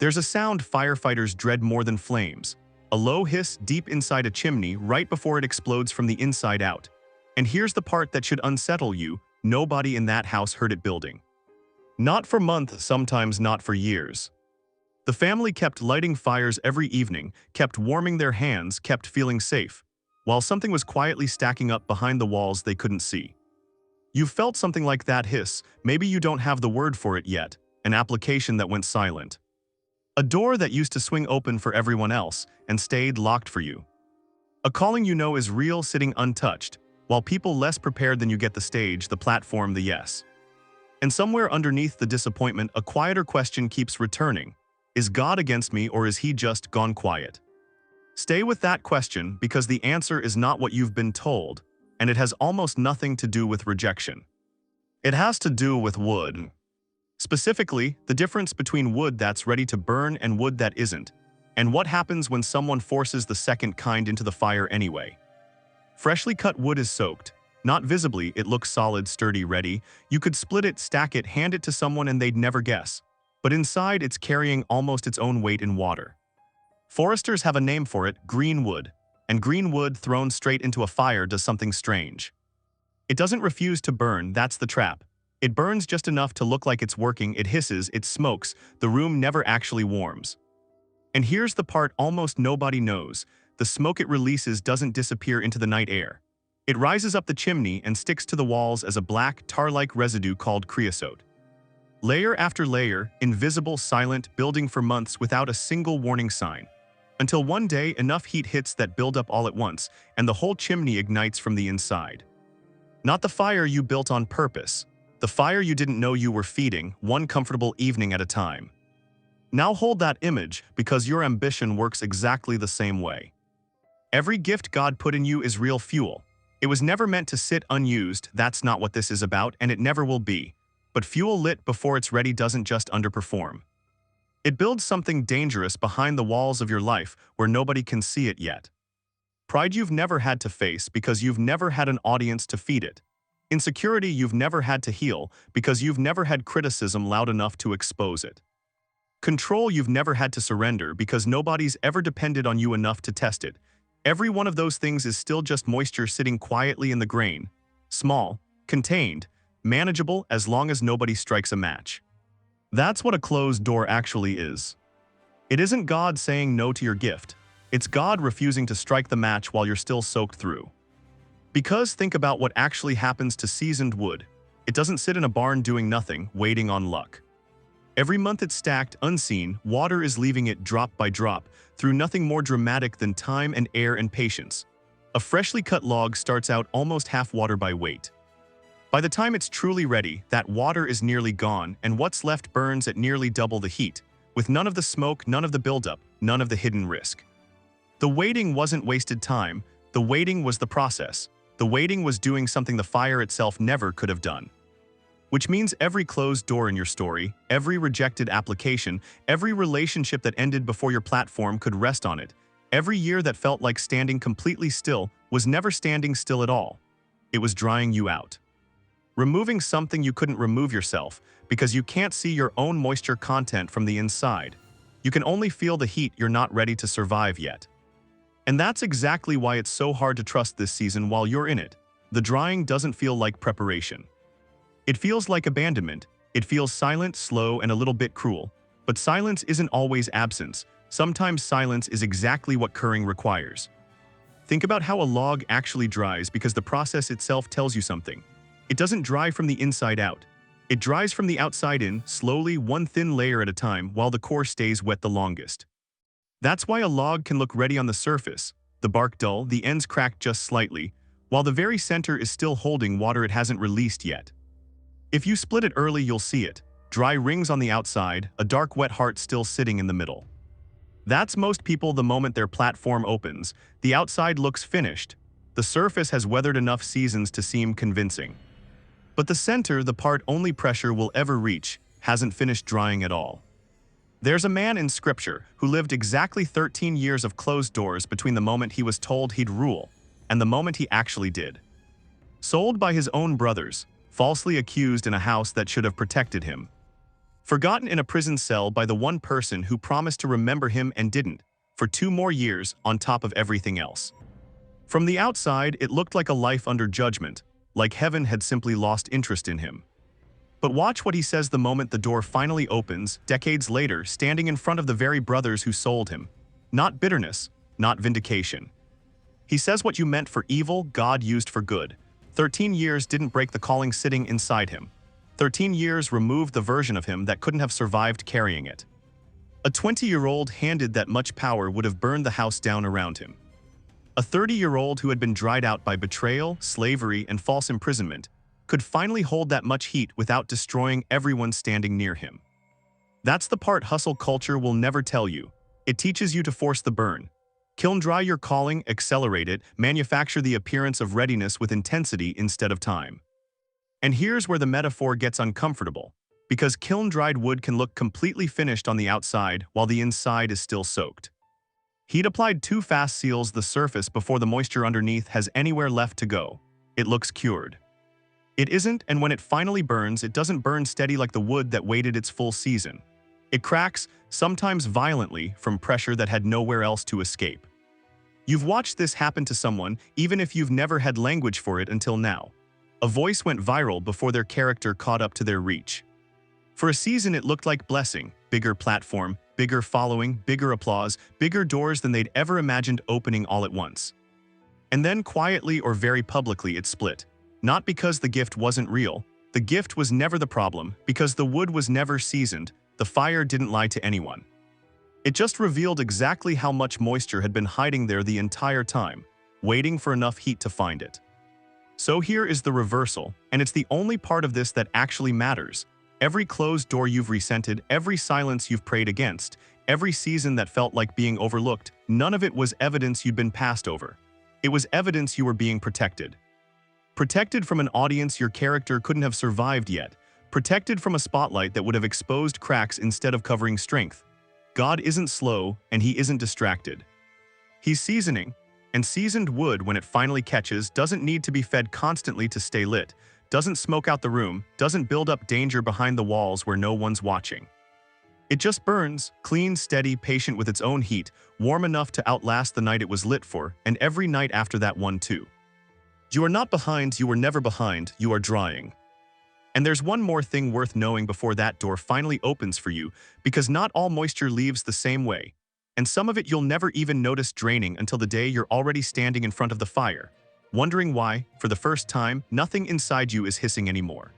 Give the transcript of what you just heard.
There's a sound firefighters dread more than flames, a low hiss deep inside a chimney right before it explodes from the inside out. And here's the part that should unsettle you: nobody in that house heard it building. Not for months, sometimes not for years. The family kept lighting fires every evening, kept warming their hands, kept feeling safe, while something was quietly stacking up behind the walls they couldn't see. You've felt something like that hiss. Maybe you don't have the word for it yet. An application that went silent. A door that used to swing open for everyone else and stayed locked for you. A calling you know is real, sitting untouched, while people less prepared than you get the stage, the platform, the yes. And somewhere underneath the disappointment, a quieter question keeps returning. Is God against me, or is he just gone quiet? Stay with that question, because the answer is not what you've been told, and it has almost nothing to do with rejection. It has to do with wood. Specifically, the difference between wood that's ready to burn and wood that isn't, and what happens when someone forces the second kind into the fire anyway. Freshly cut wood is soaked. Not visibly, it looks solid, sturdy, ready. You could split it, stack it, hand it to someone and they'd never guess. But inside, it's carrying almost its own weight in water. Foresters have a name for it: green wood. And green wood thrown straight into a fire does something strange. It doesn't refuse to burn, that's the trap. It burns just enough to look like it's working, it hisses, it smokes, the room never actually warms. And here's the part almost nobody knows: the smoke it releases doesn't disappear into the night air. It rises up the chimney and sticks to the walls as a black, tar-like residue called creosote. Layer after layer, invisible, silent, building for months without a single warning sign. Until one day, enough heat hits that build up all at once, and the whole chimney ignites from the inside. Not the fire you built on purpose. The fire you didn't know you were feeding, one comfortable evening at a time. Now hold that image, because your ambition works exactly the same way. Every gift God put in you is real fuel. It was never meant to sit unused, that's not what this is about, and it never will be. But fuel lit before it's ready doesn't just underperform. It builds something dangerous behind the walls of your life where nobody can see it yet. Pride you've never had to face because you've never had an audience to feed it. Insecurity you've never had to heal because you've never had criticism loud enough to expose it. Control you've never had to surrender because nobody's ever depended on you enough to test it. Every one of those things is still just moisture sitting quietly in the grain. Small, contained, manageable as long as nobody strikes a match. That's what a closed door actually is. It isn't God saying no to your gift. It's God refusing to strike the match while you're still soaked through. Because think about what actually happens to seasoned wood. It doesn't sit in a barn doing nothing, waiting on luck. Every month it's stacked, unseen, water is leaving it drop by drop, through nothing more dramatic than time and air and patience. A freshly cut log starts out almost half water by weight. By the time it's truly ready, that water is nearly gone, and what's left burns at nearly double the heat, with none of the smoke, none of the buildup, none of the hidden risk. The waiting wasn't wasted time, the waiting was the process. The waiting was doing something the fire itself never could have done. Which means every closed door in your story, every rejected application, every relationship that ended before your platform could rest on it, every year that felt like standing completely still was never standing still at all. It was drying you out. Removing something you couldn't remove yourself, because you can't see your own moisture content from the inside. You can only feel the heat you're not ready to survive yet. And that's exactly why it's so hard to trust this season while you're in it. The drying doesn't feel like preparation. It feels like abandonment. It feels silent, slow, and a little bit cruel. But silence isn't always absence. Sometimes silence is exactly what curing requires. Think about how a log actually dries because the process itself tells you something. It doesn't dry from the inside out. It dries from the outside in, slowly, one thin layer at a time, while the core stays wet the longest. That's why a log can look ready on the surface, the bark dull, the ends cracked just slightly, while the very center is still holding water it hasn't released yet. If you split it early, you'll see it. Dry rings on the outside, a dark wet heart still sitting in the middle. That's most people the moment their platform opens. The outside looks finished. The surface has weathered enough seasons to seem convincing. But the center, the part only pressure will ever reach, hasn't finished drying at all. There's a man in scripture who lived exactly 13 years of closed doors between the moment he was told he'd rule and the moment he actually did. Sold by his own brothers, falsely accused in a house that should have protected him. Forgotten in a prison cell by the one person who promised to remember him and didn't, for 2 more years on top of everything else. From the outside, it looked like a life under judgment, like heaven had simply lost interest in him. But watch what he says the moment the door finally opens, decades later, standing in front of the very brothers who sold him. Not bitterness, not vindication. He says what you meant for evil, God used for good. 13 years didn't break the calling sitting inside him. 13 years removed the version of him that couldn't have survived carrying it. A 20-year-old handed that much power would have burned the house down around him. A 30-year-old who had been dried out by betrayal, slavery, and false imprisonment could finally hold that much heat without destroying everyone standing near him. That's the part hustle culture will never tell you. It teaches you to force the burn. Kiln dry your calling, accelerate it, manufacture the appearance of readiness with intensity instead of time. And here's where the metaphor gets uncomfortable, because kiln-dried wood can look completely finished on the outside while the inside is still soaked. Heat applied too fast seals the surface before the moisture underneath has anywhere left to go. It looks cured. It isn't, and when it finally burns, it doesn't burn steady like the wood that waited its full season. It cracks, sometimes violently, from pressure that had nowhere else to escape. You've watched this happen to someone, even if you've never had language for it until now. A voice went viral before their character caught up to their reach. For a season, it looked like blessing, bigger platform, bigger following, bigger applause, bigger doors than they'd ever imagined opening all at once. And then quietly or very publicly it split. Not because the gift wasn't real. The gift was never the problem, because the wood was never seasoned. The fire didn't lie to anyone. It just revealed exactly how much moisture had been hiding there the entire time, waiting for enough heat to find it. So here is the reversal, and it's the only part of this that actually matters. Every closed door you've resented, every silence you've prayed against, every season that felt like being overlooked, none of it was evidence you'd been passed over. It was evidence you were being protected. Protected from an audience your character couldn't have survived yet. Protected from a spotlight that would have exposed cracks instead of covering strength. God isn't slow, and he isn't distracted. He's seasoning, and seasoned wood, when it finally catches, doesn't need to be fed constantly to stay lit, doesn't smoke out the room, doesn't build up danger behind the walls where no one's watching. It just burns, clean, steady, patient with its own heat, warm enough to outlast the night it was lit for, and every night after that one too. You are not behind, you were never behind, you are drying. And there's one more thing worth knowing before that door finally opens for you, because not all moisture leaves the same way, and some of it you'll never even notice draining until the day you're already standing in front of the fire, wondering why, for the first time, nothing inside you is hissing anymore.